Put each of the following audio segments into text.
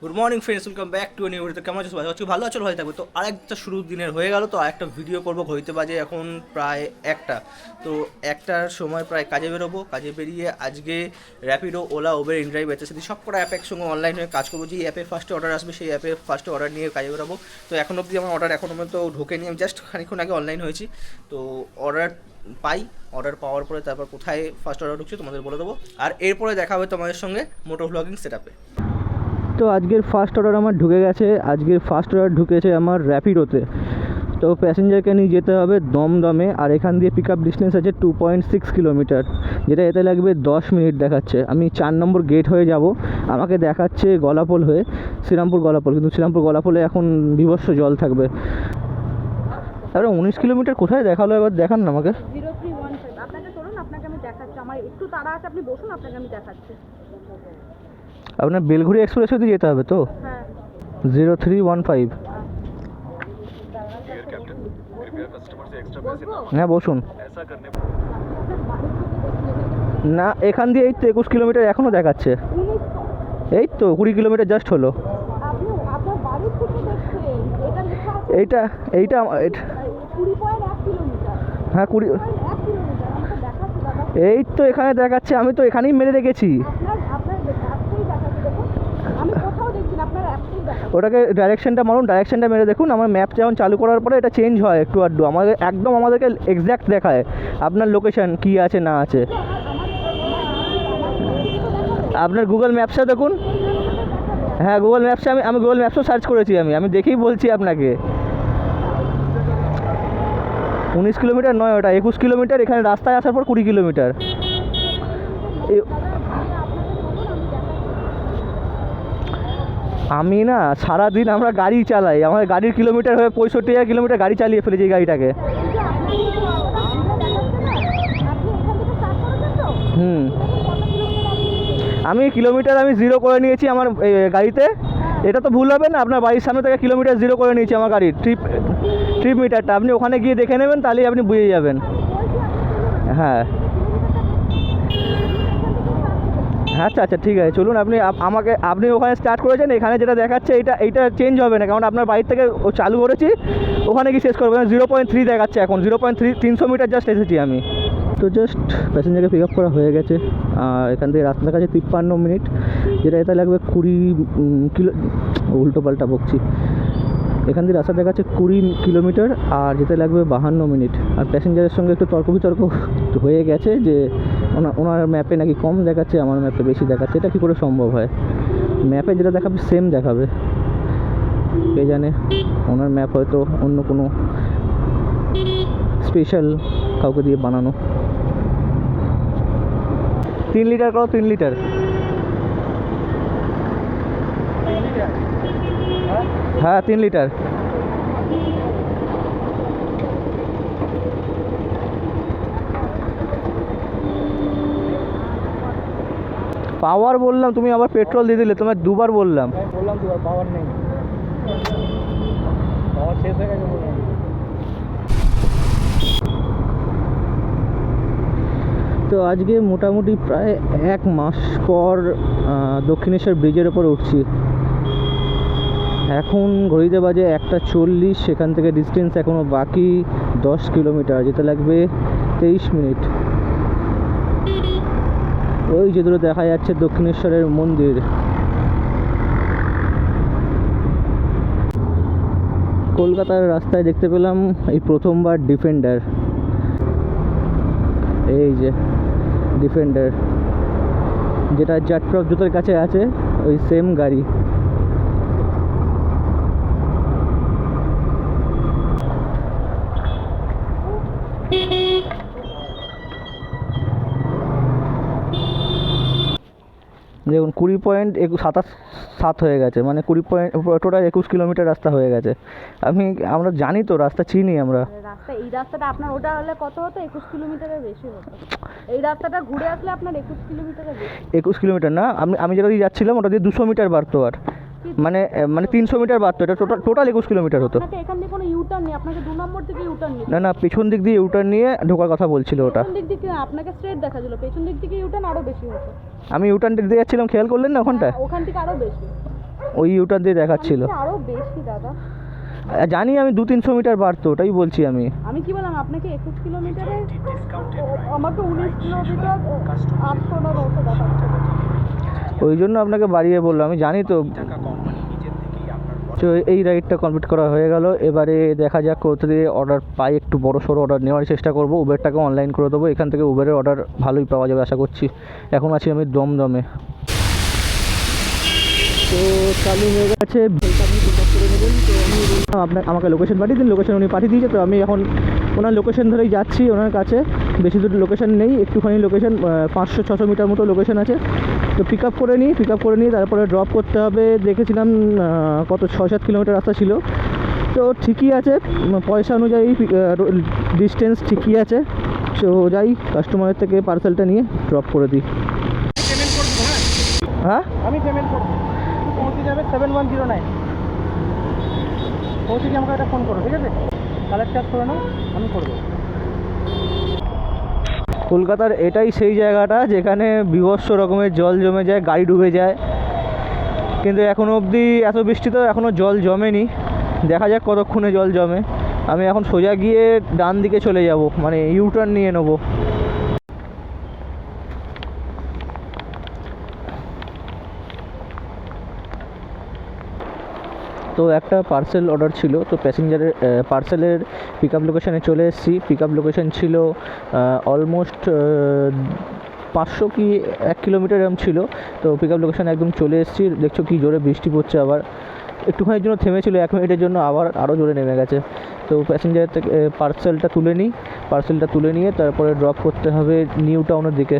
Good morning friends, welcome back to new video. কেমন আছো সবাই? আজকে ভালো আছো, ভালো থাকবে। তো আরেকটা শুরু দিনের হয়ে গেল, তো আরেকটা ভিডিও করবো। ঘড়িতে বাজে এখন প্রায় একটা। তো একটার সময় প্রায় কাজে বেরোবো। কাজে বেরিয়ে আজকে Rapido, OLA, Uber, inDrive, SSC সব কটা অ্যাপ একসঙ্গে অনলাইন হয়ে কাজ করবো। যে অ্যাপে ফার্স্টে অর্ডার আসবে সেই অ্যাপে ফার্স্টে অর্ডার নিয়ে কাজে বেরোবো। তো এখন অবধি আমার অর্ডার এখনও পর্যন্ত ঢোকেনি। আমি জাস্ট খানিক্ষণ আগে অনলাইন হয়েছি। তো অর্ডার পাই, অর্ডার পাওয়ার পরে তারপর কোথায় ফার্স্ট অর্ডার ঢুকছে তোমাদের বলে দেবো। আর এরপরে দেখা হবে তোমাদের সঙ্গে মোটো ভ্লগিং সেট আপে। তো আজকের ফার্স্ট অর্ডার আমার ঢুকে গেছে। আজকের ফার্স্ট অর্ডার ঢুকেছে আমার র্যাপিডোতে। তো প্যাসেঞ্জারকে নিয়ে যেতে হবে দমদমে, আর এখান দিয়ে পিক আপ ডিস্টেন্স আছে 2.6 কিলোমিটার, যেটা এতে লাগবে 10 মিনিট দেখাচ্ছে। আমি 4 নম্বর গেট হয়ে যাব, আমাকে দেখাচ্ছে গলাপোল হয়ে শ্রীরামপুর গলাপোল, কিন্তু শ্রীরামপুর গলাপোলে এখন বিভৎস জল থাকবে। তারপরে 19 কিলোমিটার কোথায় দেখালো এবার দেখান না আমাকে। 0315 আপনাকে চলুন, আপনাকে আমি দেখাচ্ছি। আমার একটু তাড়া আছে, আপনি বসুন, আপনাকে আমি দেখাচ্ছি। আপনার বেলঘড়ি এক্সপ্রেস দিয়ে যেতে হবে তো? হ্যাঁ 0315। হ্যাঁ বসুন। না এখান দিয়ে এই তো 21 কিলোমিটার এখনও দেখাচ্ছে। এই তো 20 কিলোমিটার জাস্ট হলো। আপনি আপনার বাড়ির থেকে দেখছেন, এটা লেখা আছে এইটা 20.1 কিলোমিটার। হ্যাঁ 20। 1 কিলোমিটার আমাকে দেখাচ্ছে দাদা। এই তো এখানে দেখাচ্ছে, আমি তো এখানেই মেরে রেখেছি। আপনার অ্যাপেই দেখাচ্ছে, দেখুন। আমি কোথাও দেখছি না, আপনার অ্যাপেই দেখাচ্ছে। ওটাকে ডাইরেকশনটা মারুন, ডাইরেকশনটা মেরে দেখুন। আমার ম্যাপ যেমন চালু করার পরে এটা চেঞ্জ হয় একটু আধটু, আমাদের একদম আমাদেরকে এক্স্যাক্ট দেখায় আপনার লোকেশন কী আছে না আছে। আপনার গুগল ম্যাপসে দেখুন। হ্যাঁ গুগল ম্যাপসে আমি গুগল ম্যাপসও সার্চ করেছি। আমি দেখেই বলছি আপনাকে 19 কিলোমিটার নয়, ওটা 21 কিলোমিটার। এখানে রাস্তায় আসার পর 20 কিলোমিটার। আমি না সারাদিন আমরা গাড়ি চালাই, আমাদের গাড়ির কিলোমিটার হয়ে 65,000 কিলোমিটার গাড়ি চালিয়ে ফেলেছি এই গাড়িটাকে। হুম, আমি কিলোমিটার আমি 0 করে নিয়েছি আমার গাড়িতে। এটা তো ভুল হবে না, আপনার বাড়ির সামনে থেকে কিলোমিটার 0 করে নিয়েছি আমার গাড়ির ট্রিপ মিটারটা। আপনি ওখানে গিয়ে দেখে নেবেন, তাহলেই আপনি বুঝে যাবেন। হ্যাঁ আচ্ছা আচ্ছা ঠিক আছে, চলুন। আপনি ওখানে স্টার্ট করেছেন, এখানে যেটা দেখাচ্ছে এইটা চেঞ্জ হবে না, কারণ আপনার বাড়ির থেকে ও চালু করেছি, ওখানে গিয়ে শেষ করবো। 0.3 দেখাচ্ছে এখন, 0.3, 300 মিটার জাস্ট এসেছি আমি। তো জাস্ট প্যাসেঞ্জারকে পিক আপ করা হয়ে গেছে। আর এখান থেকে রাস্তা দেখাচ্ছে 53 মিনিট, যেটা এতে লাগবে 20 কিলো। উল্টো পাল্টা বকছি। এখান থেকে রাস্তা দেখাচ্ছে 20 কিলোমিটার, আর যেতে লাগবে 52 মিনিট। আর প্যাসেঞ্জারের সঙ্গে একটু তর্ক বিতর্ক হয়ে গেছে যে ওনার ম্যাপে নাকি কম দেখাচ্ছে, আমার ম্যাপে বেশি দেখাচ্ছে। এটা কী করে সম্ভব হয়? ম্যাপে যেটা দেখাবে সেম দেখাবে, কে জানে। ওনার ম্যাপ হয়তো অন্য কোনো স্পেশাল কাউকে দিয়ে বানানো। 3 লিটার করো, 3 লিটার। হ্যাঁ 3 লিটার। পাওয়ার বললাম, তুমি আবার পেট্রোল দিয়ে দিলে। তোমার দুবার বললাম। দুবার পাওয়ার নেই, পাওয়ার শেষ হয়ে গেছে। তো আজকে মোটামুটি প্রায় 1 মাস পর দক্ষিণেশ্বর ব্রিজের ওপর উঠছি। এখন ঘড়িতে বাজে 1:40। সেখান থেকে ডিস্টেন্স এখনও বাকি 10 কিলোমিটার, যেতে লাগবে 23 মিনিট। ওই যে দূরে দেখা যাচ্ছে দক্ষিণেশ্বরের মন্দির। কলকাতার রাস্তায় দেখতে পেলাম এই প্রথমবার ডিফেন্ডার। এই যে ডিফেন্ডার, যেটা জাটপ্রভ জুতোর কাছে আছে, ওই সেম গাড়ি। দেখুন 20.27 হয়ে গেছে, মানে 20 21 কিলোমিটার রাস্তা হয়ে গেছে। আমরা জানি তো, রাস্তা চিনি আমরা। এই রাস্তাটা আপনার ওটা হলে কত হতো? 21 কিলোমিটারের বেশি হতো। এই রাস্তাটা ঘুরে আসলে আপনার 21 কিলোমিটারের বেশি। 21 কিলোমিটার না, আমি যেটা দিয়ে যাচ্ছিলাম ওটা দিয়ে 200 মিটার বাড়তো। আর মানে 300 মিটার বাড়তো। এটা টোটাল 21 কিলোমিটার হতো। আপনাকে এখান থেকে কোনো ইউটার্ন নেই, আপনাকে 2 নম্বর থেকে ইউটার্ন নিতে। না পেছন দিক দিয়ে ইউটার্ন নিয়ে ঢোকার কথা বলছিল ওটা। পেছন দিক থেকে আপনাকে স্ট্রেট দেখাচ্ছিল, পেছন দিক থেকে ইউটার্ন আরো বেশি হতো। আমি ইউটার্ন দিক দিয়ে যাচ্ছিলাম, খেয়াল করলেন না ওখানটা? ওখান থেকে আরো বেশি। ওই ইউটার্ন দিয়ে দেখাচ্ছিল। আরো বেশি দাদা। জানি আমি 200-300 মিটার বাড়তো, ওটাই বলছি আমি। আমি কি বললাম আপনাকে 21 কিলোমিটারে আমাকে 19 কিলোমিটার 800 না 900 দেখাচ্ছে। ওই জন্য আপনাকে বাড়িয়ে বললাম, আমি জানি তো। তো এই রাইডটা কমপ্লিট করা হয়ে গেল। এবারে দেখা যাক কোথা দিয়ে অর্ডার পাই, একটু বড় সড়ো অর্ডার নেওয়ার চেষ্টা করব। উবেরটাকে অনলাইন করে দেবো, এখান থেকে উবেরের অর্ডার ভালোই পাওয়া যাবে আশা করছি। এখন আছি আমি দমদমে। তো চালু হয়ে গেছে, ভেলটা আপনি পিক আপ করে নেবেন। তো আমি বললাম আমাকে লোকেশন পাঠিয়ে দিন, লোকেশন উনি পাঠিয়ে দিয়েছে। তো আমি এখন ওনার লোকেশন ধরেই যাচ্ছি ওনার কাছে। বেশি দূর লোকেশন নেই, একটুখানি লোকেশন 500-600 মিটার মতো লোকেশন আছে। তো পিক আপ করে নিই, তারপরে ড্রপ করতে হবে। দেখেছিলাম কত 6-7 কিলোমিটার রাস্তা ছিল। তো ঠিকই আছে, পয়সা অনুযায়ী ডিস্টেন্স ঠিকই আছে। তো যাই কাস্টমারের থেকে পার্সেলটা নিয়ে ড্রপ করে দিই। পেমেন্ট করে দেবো। হ্যাঁ, আমি পেমেন্ট করবো, পৌঁছে যাবে 7109। পৌঁছে গিয়ে আমাকে একটা ফোন করো, ঠিক আছে? কালেক্ট চার্জ করে নাও, আমি করবো। কলকাতার এটাই সেই জায়গাটা যেখানে বিভৎস রকমের জল জমে যায়, গাড়ি ডুবে যায়। কিন্তু এখনও অবধি এত বৃষ্টি তো এখনও জল জমেনি। দেখা যাক কতক্ষণে জল জমে। আমি এখন সোজা গিয়ে ডান দিকে চলে যাব, মানে ইউটার্ন নিয়ে নেবো। তো একটা পার্সেল অর্ডার ছিল, তো প্যাসেঞ্জারের পার্সেলের পিক আপ লোকেশানে চলে এসেছি। পিক আপ লোকেশান ছিল অলমোস্ট 500 কি 1 কিলোমিটার এরম ছিল। তো পিক আপ লোকেশানে একদম চলে এসেছি। দেখছো কি জোরে বৃষ্টি পড়ছে, আবার একটুখানির জন্য থেমেছিল 1 মিনিটের জন্য, আবার আরও জোরে নেমে গেছে। তো প্যাসেঞ্জারের থেকে পার্সেলটা তুলে নিয়ে তারপরে ড্রপ করতে হবে নিউ টাউনের দিকে।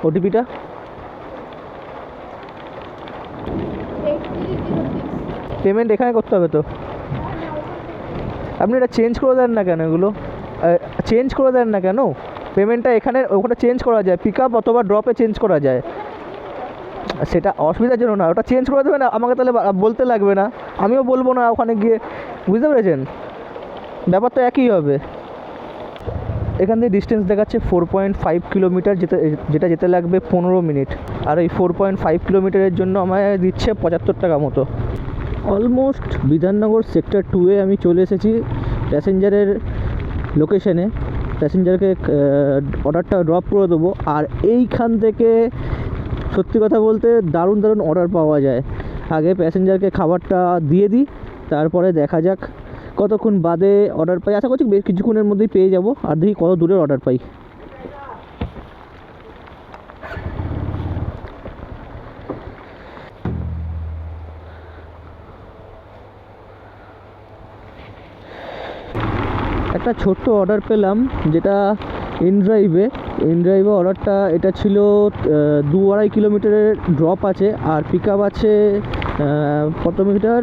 ওটিপিটা পেমেন্ট এখানে করতে হবে। তো আপনি এটা চেঞ্জ করে দেন না কেন? পেমেন্টটা ওখানে চেঞ্জ করা যায়, পিক আপ অথবা ড্রপে চেঞ্জ করা যায়। সেটা অসুবিধার জন্য না, ওটা চেঞ্জ করে দেবে না আমাকে, তাহলে বলতে লাগবে না, আমিও বলবো না ওখানে গিয়ে। বুঝতে পেরেছেন? ব্যাপার তো একই হবে। এখান থেকে ডিস্টেন্স দেখাচ্ছে 4.5 কিলোমিটার, যেটা যেতে লাগবে 15 মিনিট। আর এই 4.5 কিলোমিটারের জন্য আমায় দিচ্ছে 75 টাকা মতো। অলমোস্ট বিধাননগর সেক্টর 2-এ আমি চলে এসেছি প্যাসেঞ্জারের লোকেশনে। প্যাসেঞ্জারকে অর্ডারটা ড্রপ করে দেবো। আর এইখান থেকে সত্যি কথা বলতে দারুণ অর্ডার পাওয়া যায়। আগে প্যাসেঞ্জারকে খাবারটা দিয়ে দিই, তারপরে দেখা যাক কতক্ষণ বাদে অর্ডার পাই। আশা করছি বেশ কিছুক্ষণের মধ্যেই পেয়ে যাব। আর দেখি কত দূরের অর্ডার পাই। একটা ছোট্ট অর্ডার পেলাম, যেটা ইনড্রাইভে অর্ডারটা। এটা ছিল 2-2.5 কিলোমিটারের ড্রপ আছে, আর পিক আপ আছে কত মিটার,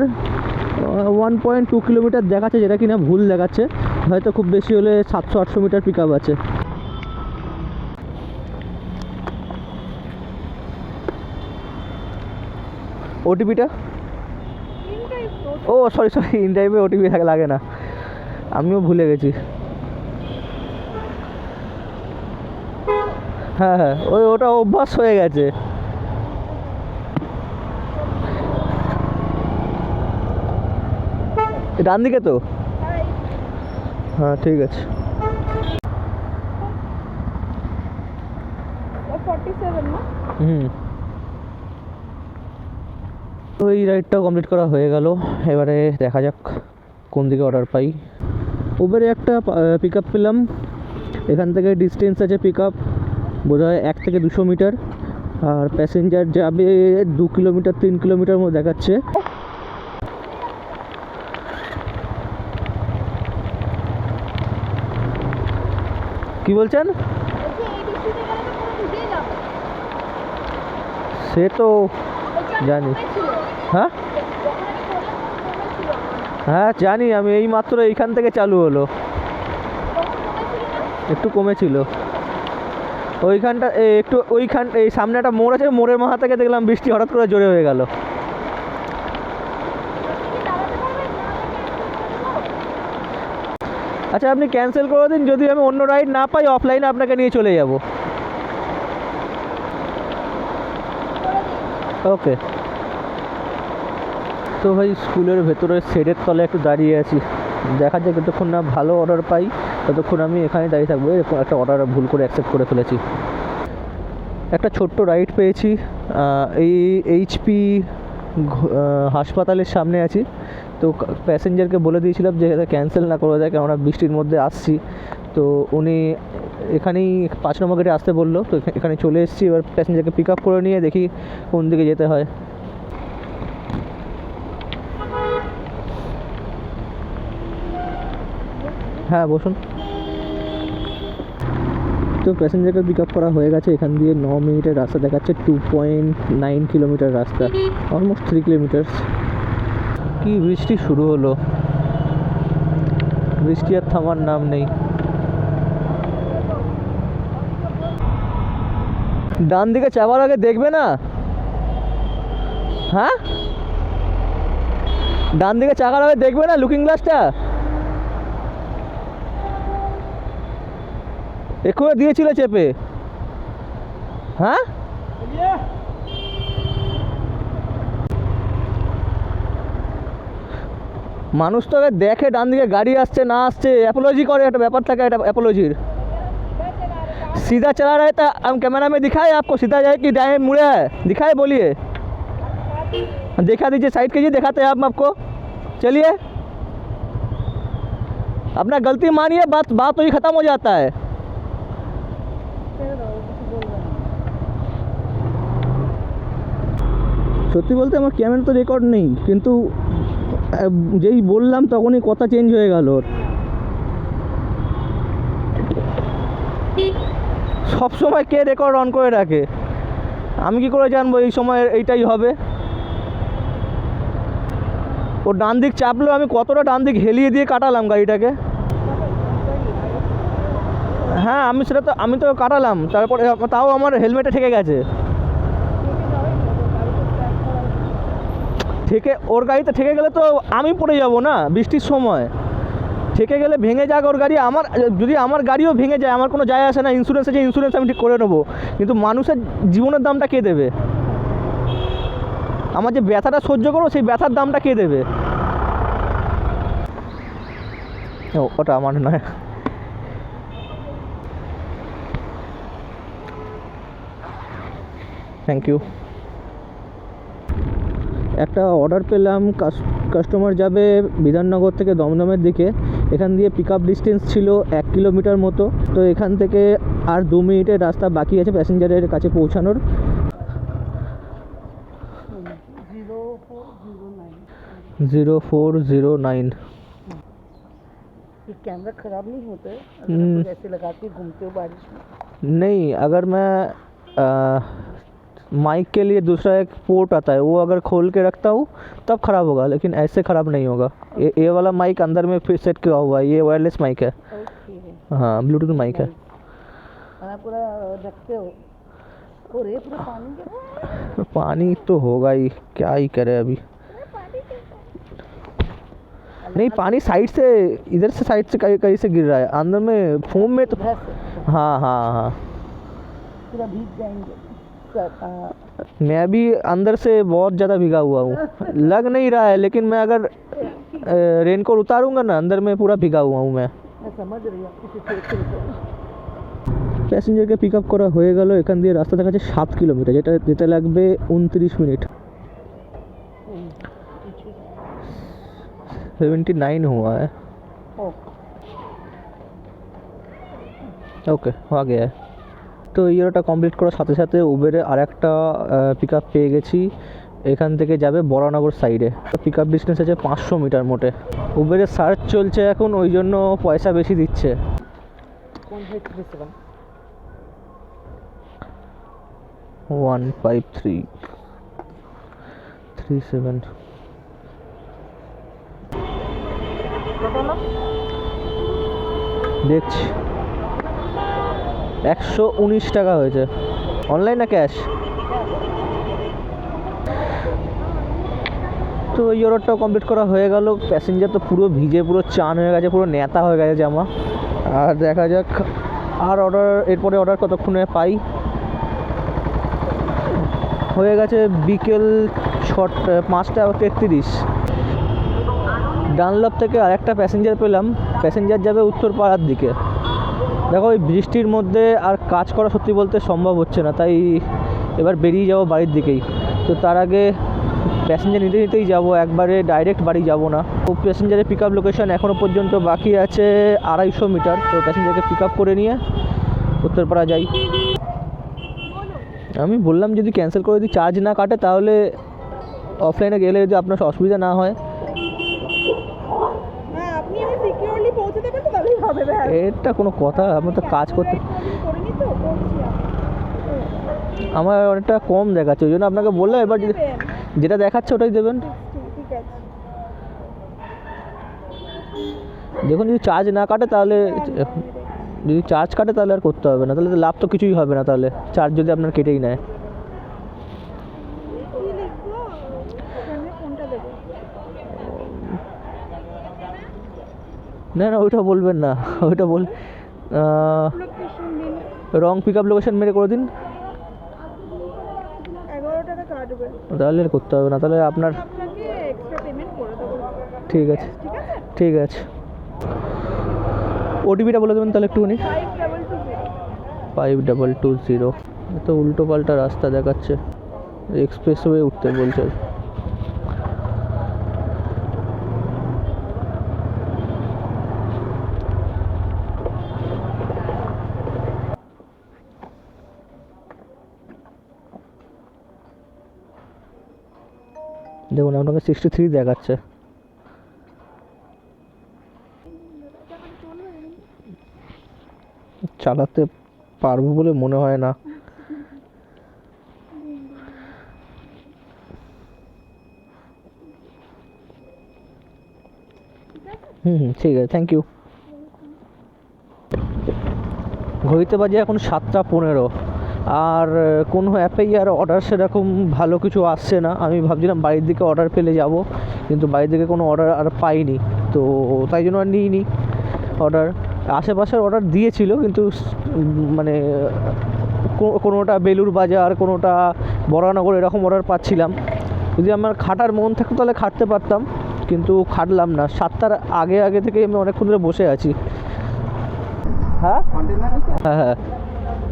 1.2 কিলোমিটার দেখাচ্ছে, যেটা কিনা ভুল দেখাচ্ছে। হয়তো খুব বেশি হলে 700-800 মিটার পিক আপ আছে। ওটিপিটা সরি ইনড্রাইভে ওটিপি লাগে না, আমিও ভুলে গেছি। হ্যাঁ, ওটা অভ্যাস হয়ে গেছে। ডান দিকে তো? হ্যাঁ, ঠিক আছে। 47 না? তো এই রাইডটাও কমপ্লিট করা হয়ে গেল। এবারে দেখা যাক কোন দিকে অর্ডার পাই। উবেরে একটা পিক আপ পেলাম। এখান থেকে ডিস্টেন্স আছে পিক আপ বোধহয় 1 থেকে 200 মিটার। আর প্যাসেঞ্জার যাবে 2 কিলোমিটার 3 কিলোমিটার মতো দেখাচ্ছে। কি বলছেন? সে তো জানি। হ্যাঁ জানি, আমি এই মাত্র এইখান থেকে চালু হলো, একটু কমেছিল। ওইখানটা এই সামনে একটা মোড় আছে, মোড়ের মাথা থেকে দেখলাম বৃষ্টি হঠাৎ করে জোরে হয়ে গেল। আচ্ছা, আপনি ক্যান্সেল করে দিন, যদি আমি অন্য রাইড না পাই অফলাইনে আপনাকে নিয়ে চলে যাব। ওকে। তো ভাই স্কুলের ভেতরে শেডের তলে একটু দাঁড়িয়ে আছি, দেখা যাক যতক্ষণ না ভালো অর্ডার পাই ততক্ষণ আমি এখানে দাঁড়িয়ে থাকবো। এরকম একটা অর্ডার ভুল করে অ্যাকসেপ্ট করে ফেলেছি। একটা ছোট্ট রাইড পেয়েছি, এই এইচপি হাসপাতালের সামনে আছি। তো প্যাসেঞ্জারকে বলে দিয়েছিলাম যে এটা ক্যান্সেল না করা যায়, কেননা বৃষ্টির মধ্যে আসছি। তো উনি এখানেই 5 নম্বর গেটে আসতে বললো, তো এখানে চলে এসেছি। এবার প্যাসেঞ্জারকে পিক আপ করে নিয়ে দেখি কোন দিকে যেতে হয়। হ্যাঁ বসুন। তো প্যাসেঞ্জারকে পিক আপ করা হয়ে গেছে। এখান দিয়ে 9 মিনিটের রাস্তা দেখাচ্ছে, 2.9 কিলোমিটার রাস্তা, অলমোস্ট 3 কিলোমিটার। কি বৃষ্টি শুরু হলো, বৃষ্টি আর থামার নাম নেই। ডান দিকে যাওয়ার আগে দেখবে না? হ্যাঁ, ডান দিকে চাকার আগে দেখবে না লুকিং গ্লাসটা? এক্ষুনি দিয়েছিল চেপে। হ্যাঁ, মানুষ তো আগে দেখে ডান দিকে গাড়ি আসছে না আসছে, অ্যাপোলজি করে, একটা ব্যাপার থাকে, একটা অ্যাপোলজির। सीधा चला रहा था, हम कैमरा में दिखाए आपको सीधा जाए कि दाएं मुड़े है, दिखाए, बोलिए, दिखा दीजिए, साइड कीजिए, दिखाते हैं हम आपको। चलिए, अपना गलती मानिए, बात तो ही ख़त्म हो जाता है। সত্যি বলতে আমার ক্যামেরা তো রেকর্ড নেই, কিন্তু যেই বললাম তখনই কথা চেঞ্জ হয়ে গেল। সব সময় কে রেকর্ড অন করে রাখে? আমি কি করে জানবো এই সময় এইটাই হবে? ও ডান দিক চাপলো, আমি কতটা ডান দিক হেলিয়ে দিয়ে কাটালাম গাড়িটাকে। হ্যাঁ, আমি তো কাটালাম, তারপরে তাও আমার হেলমেটে ঠেকে গেছে। ওর গাড়িতে ঠেকে গেলে তো আমি পড়ে যাব না বৃষ্টির সময়। ঠেকে গেলে ভেঙে যাক ওর গাড়ি, যদি আমার গাড়িও ভেঙে যায় আমার কোনো যায় আসে না, ইন্স্যুরেন্স আছে, ইন্স্যুরেন্স আমি ঠিক করে নেবো। কিন্তু মানুষের জীবনের দামটা কে দেবে? আমার যে ব্যথাটা সহ্য করবো সেই ব্যথার দামটা কে দেবে? ওটা আমার নয়। Thank you. একটা অর্ডার পেলাম, কাস্টমার যাবে বিধাননগর থেকে দমদমের দিকে। এখান দিয়ে পিক আপ ডিস্টেন্স ছিল 1 কিলোমিটার মতো। তো এখান থেকে আর 2 মিনিটের রাস্তা বাকি আছে প্যাসেঞ্জারের কাছে পৌঁছানোর। 0409। कैमरा खराब नहीं होता है ऐसे लगा के घूमते हो बारिश में? नहीं, अगर मैं माइक के लिए दूसरा एक पोर्ट आता है, वो अगर खोल के रखता हूँ तब ख़राब होगा, लेकिन ऐसे ख़राब नहीं होगा। ये वाला माइक अंदर में फिर सेट किया हुआ है, ये वायरलेस माइक है। हाँ, ब्लूटूथ माइक है। पूरा रखते हो और ये पूरा पानी तो होगा ही, क्या ही करे अभी। नहीं, पानी साइड से, इधर से साइड से कहीं से गिर रहा है, अंदर में फोम में तो। हाँ हाँ हाँ, पूरा भीग जाएंगे। मैं भी अंदर से बहुत ज़्यादा भीगा हुआ हूँ, लग नहीं रहा है, लेकिन मैं अगर रेनकोट उतारूंगा ना अंदर में पूरा भीगा हुआ हूँ मैं। समझ रही हूँ। প্যাসেঞ্জারকে পিক আপ করা হয়ে গেল। এখান দিয়ে রাস্তা দেখাচ্ছে 7 কিলোমিটার, যেটা যেতে লাগবে 29 মিনিট। 79 हुआ है। ওকে, হয়ে গেছে। তো এই ইয়েটা কমপ্লিট করার সাথে সাথে উবেরে আরেকটা পিক আপ পেয়ে গেছি। এখান থেকে যাবে বরানগর সাইডে। পিক আপ ডিস্টেন্স আছে 500 মিটার মোটে। উবেরে সার্চ চলছে এখন, ওই জন্য পয়সা বেশি দিচ্ছে। 15337 দেখছি 119 টাকা হয়েছে। অনলাইন না ক্যাশ? তো এই অর্ডারটাও কমপ্লিট করা হয়ে গেল। প্যাসেঞ্জার তো পুরো ভিজে, পুরো চান হয়ে গেছে, পুরো নেতা হয়ে গেছে জামা। আর দেখা যাক আর এরপরে অর্ডার কতক্ষণে পাই। হয়ে গেছে বিকেল 5টা 33। ডানলপ থেকে আরেকটা প্যাসেঞ্জার পেলাম, প্যাসেঞ্জার যাবে উত্তরপাড়ার দিকে। দেখো এই বৃষ্টির মধ্যে আর কাজ করা সত্যি বলতে সম্ভব হচ্ছে না, তাই এবার বেরিয়ে যাব বাড়ির দিকেই। তো তার আগে প্যাসেঞ্জার নিতে নিতেই যাব, একবারে ডাইরেক্ট বাড়ি যাব না। তো প্যাসেঞ্জারের পিক আপ লোকেশন এখনও পর্যন্ত বাকি আছে 250 মিটার। তো প্যাসেঞ্জারকে পিক আপ করে নিয়ে উত্তরপাড়া যাই। আমি বললাম যদি ক্যান্সেল করে দিই, চার্জ না কাটে, তাহলে অফলাইনে গেলে যদি আপনার অসুবিধা না হয়। হ্যাঁ, আপনি আমি সিকিউরলি পৌঁছে দেবেন তো তাহলেই হবে ভাই। এটা কোনো কথা? আমি তো কাজ করতে, করিনি তো বলছি আমার অনেকটা কম দেখাচ্ছে, ওই জন্য আপনাকে বললাম এবার যদি যেটা দেখাচ্ছে ওটাই দেবেন। ঠিক আছে। দেখুন যদি চার্জ না কাটে তাহলে, যদি চার্জ কাটে তাহলে আর করতে হবে না, তাহলে তো লাভ তো কিছুই হবে না তাহলে, চার্জ যদি আপনার কেটেই নেয়। কি লিখবো? এখানে কোনটা দেবো? না না ওইটা বলবেন না, ওইটা বল, লোকেশন দিন। রং পিক আপ লোকেশন মেরে করে দিন, 11 টাকা কাটবে। তাহলে আর করতে হবে না, তাহলে আপনার আপনাকে এক্সট্রা পেমেন্ট করে দেবো। ঠিক আছে, ঠিক আছে? ঠিক আছে। ওটিপিটা বলে দেবেন তাহলে একটুখানি। 5220। 5220। তো উল্টো পাল্টা রাস্তা দেখাচ্ছে, এক্সপ্রেসওয়ে উঠতে বলছে। দেখুন আপনাকে 63 দেখাচ্ছে। চালাতে পারবো বলে মনে হয় না। ঠিক আছে, থ্যাংক ইউ। ঘড়িতে বাজে এখন 7:15, আর কোনো অ্যাপেই আর অর্ডার সেরকম ভালো কিছু আসছে না। আমি ভাবছিলাম বাড়ির দিকে অর্ডার পেলে যাব, কিন্তু বাড়ির দিকে কোনো অর্ডার আর পাইনি, তো তাই জন্য আর নিইনি অর্ডার। আশেপাশের অর্ডার দিয়েছিল, কিন্তু মানে কোনোটা বেলুর বাজার, কোনোটা বরানগর, এরকম অর্ডার পাচ্ছিলাম। যদি আমার খাটার মন থাকতো তাহলে খাটতে পারতাম, কিন্তু খাটলাম না। 7টার আগে আগে থেকে আমি অনেকক্ষণ ধরে বসে আছি। হ্যাঁ হ্যাঁ হ্যাঁ,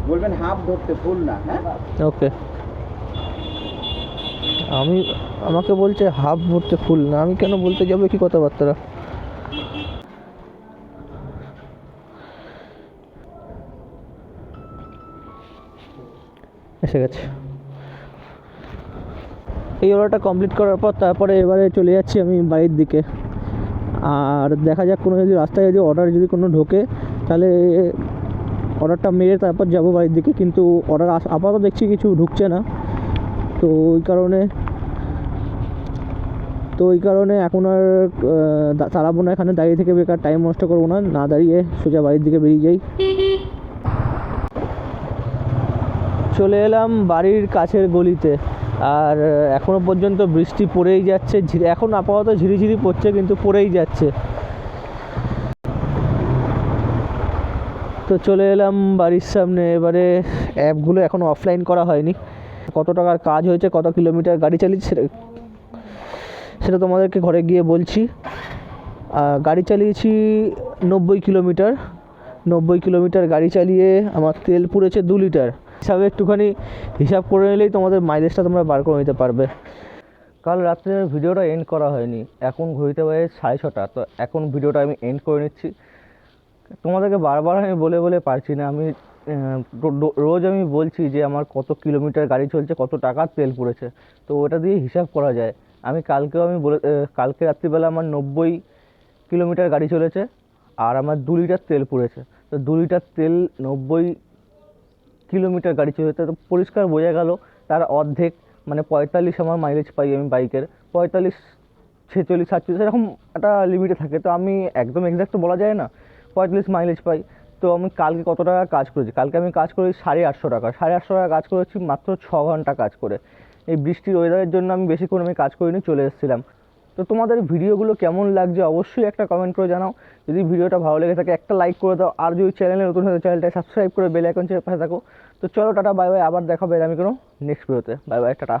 বলবেন হাফ ধরতে, ফুল না। হ্যাঁ, ওকে। আমাকে বলছে হাফ ভরতে ফুল না, আমি কেন বলতে যাবো কি কথাবার্তা? এসে গেছে। এই অর্ডারটা কমপ্লিট করার পর তারপরে এবারে চলে যাচ্ছি আমি বাড়ির দিকে। আর দেখা যাক কোনো যদি রাস্তায় যদি অর্ডার যদি কোনো ঢোকে, তাহলে অর্ডারটা মেরে তারপর যাব বাড়ির দিকে। কিন্তু অর্ডার আপাতত দেখছি কিছু ঢুকছে না, তো ওই কারণে এখন আর চালাবো না, এখানে দাঁড়িয়ে থেকে বেকার টাইম নষ্ট করবো না, না দাঁড়িয়ে সোজা বাড়ির দিকে বেরিয়ে যাই। চলে এলাম বাড়ির কাছের গলিতে, আর এখনও পর্যন্ত বৃষ্টি পড়েই যাচ্ছে। এখন আপাতত ঝিরিঝিরি পড়ছে, কিন্তু পড়েই যাচ্ছে। তো চলে এলাম বাড়ির সামনে। এবারে অ্যাপগুলো এখনও অফলাইন করা হয়নি। কত টাকার কাজ হয়েছে, কত কিলোমিটার গাড়ি চালিয়েছি সেটা তোমাদেরকে ঘরে গিয়ে বলছি। গাড়ি চালিয়েছি 90 কিলোমিটার। 90 কিলোমিটার গাড়ি চালিয়ে আমার তেল পুড়েছে 2 লিটার। হিসাবে একটুখানি হিসাব করে নিলেই তোমাদের মাইলেজটা তোমরা বার করে নিতে পারবে। কাল রাত্রে ভিডিওটা এন্ড করা হয়নি, এখন ঘড়িতে বাজে 6:30। তো এখন ভিডিওটা আমি এন্ড করে নিচ্ছি। তোমাদেরকে বারবার আমি বলে বলে পারছি না, আমি রোজ আমি বলছি যে আমার কত কিলোমিটার গাড়ি চলছে, কত টাকার তেল পুড়েছে, তো ওটা দিয়ে হিসাব করা যায়। কালকে রাত্রিবেলা আমার 90 কিলোমিটার গাড়ি চলেছে, আর আমার 2 লিটার তেল পুড়েছে। তো 2 লিটার তেল 90 কিলোমিটার গাড়ি চলেছে, তো পরিষ্কার বোঝা গেল তার অর্ধেক, মানে 45 আমার মাইলেজ পাই আমি বাইকের। 45, 46, 47 এরকম একটা লিমিটে থাকে। তো আমি একদম এক্স্যাক্ট তো বলা যায় না, 45 মাইলেজ পাই। তো আমি কালকে কত টাকা কাজ করেছি? কালকে আমি কাজ করেছি 850 টাকা। 850 টাকা কাজ করেছি মাত্র 6 ঘন্টা কাজ করে। এই বৃষ্টির ওয়েদারের জন্য আমি বেশিক্ষণ আমি কাজ করিনি, চলে এসেছিলাম। তো তোমাদের ভিডিওগুলো কেমন লাগছে অবশ্যই একটা কমেন্ট করে জানাও। যদি ভিডিওটা ভালো লেগে থাকে একটা লাইক করে দাও, আর যদি চ্যানেলে নতুন হয়ে চ্যানেলটা সাবস্ক্রাইব করে বেল আইকন চেপে পাশে থাকো। তো চলো টাটা, বাই বাই, আবার দেখা হবে আমি কোনো নেক্সট ভিডিওতে। Bye bye, tata.